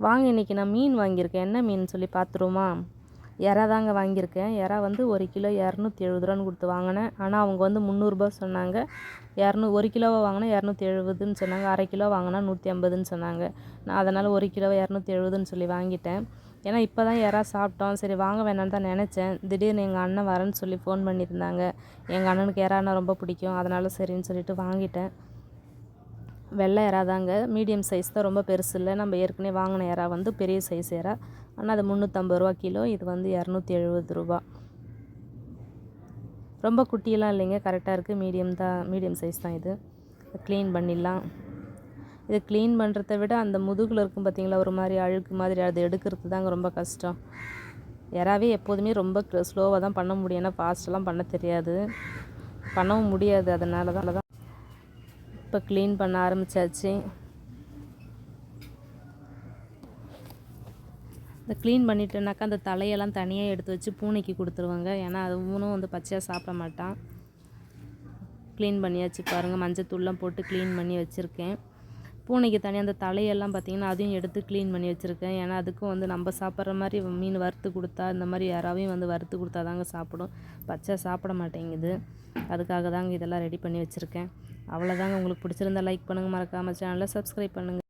வாங்க இன்றைக்கி நான் மீன் வாங்கியிருக்கேன். என்ன மீன் சொல்லி பார்த்துருவோமா? எறா தாங்க வாங்கியிருக்கேன். எறா வந்து 1 கிலோ 270 ரூபான்னு கொடுத்து வாங்கினேன். ஆனால் அவங்க வந்து 300 சொன்னாங்க. 1 கிலோவை வாங்கினா 270ன்னு சொன்னாங்க. அரை கிலோ வாங்கினா 150ன்னு சொன்னாங்க. நான் அதனால் 1 கிலோவை 270ன்னு சொல்லி வாங்கிட்டேன். ஏன்னா இப்போ தான் எறா சாப்பிட்டோம். சரி வாங்க வேணான்னு தான் நினச்சேன். திடீர்னு எங்கள் அண்ணன் வரேன்னு சொல்லி ஃபோன் பண்ணியிருந்தாங்க. எங்கள் அண்ணனுக்கு எறான்னா ரொம்ப பிடிக்கும். அதனால் சரின்னு சொல்லிட்டு வாங்கிட்டேன். வெள்ளை எறா தாங்க, மீடியம் சைஸ் தான், ரொம்ப பெருசு இல்லை. நம்ம ஏற்கனவே வாங்கின எறா வந்து பெரிய சைஸ் எறா. ஆனால் அது 350 ரூபா கிலோ. இது வந்து 270 ரூபா. ரொம்ப குட்டியெல்லாம் இல்லைங்க, கரெக்டாக இருக்குது. மீடியம் சைஸ் தான் இது. க்ளீன் பண்ணிடலாம். இதை க்ளீன் பண்ணுறத விட அந்த முதுகில் இருக்கும் பார்த்திங்களா, ஒரு மாதிரி அழுக்கு மாதிரி, அது எடுக்கிறது தாங்க ரொம்ப கஷ்டம். எறாவே எப்போதுமே ரொம்ப ஸ்லோவாக தான் பண்ண முடியும். ஏன்னா ஃபாஸ்ட்டெல்லாம் பண்ண தெரியாது, பண்ணவும் முடியாது. அதனால தான் இப்போ க்ளீன் பண்ண ஆரம்பித்தாச்சு. இந்த க்ளீன் பண்ணிட்டேனாக்கா அந்த தலையெல்லாம் தனியாக எடுத்து வச்சு பூனைக்கு கொடுத்துருவாங்க. ஏன்னா அது ஊனும் வந்து பச்சையாக சாப்பிட மாட்டான். க்ளீன் பண்ணியாச்சு பாருங்கள். மஞ்சத்தூள்லாம் போட்டு க்ளீன் பண்ணி வச்சுருக்கேன். பூனைக்கு தனியாக அந்த தலையெல்லாம் பார்த்திங்கன்னா அதையும் எடுத்து க்ளீன் பண்ணி வச்சுருக்கேன். ஏன்னா அதுக்கும் வந்து நம்ம சாப்பிட்ற மாதிரி மீன் வறுத்து கொடுத்தா, இந்த மாதிரி யாராவையும் வந்து வறுத்து கொடுத்தா தாங்க சாப்பிடும். பச்சை சாப்பிட மாட்டேங்குது. அதுக்காக தாங்க இதெல்லாம் ரெடி பண்ணி வச்சுருக்கேன். அவ்வளோதாங்க. உங்களுக்கு பிடிச்சிருந்தா லைக் பண்ணுங்கள், மறக்காமல் சேனலை சப்ஸ்கிரைப் பண்ணுங்கள்.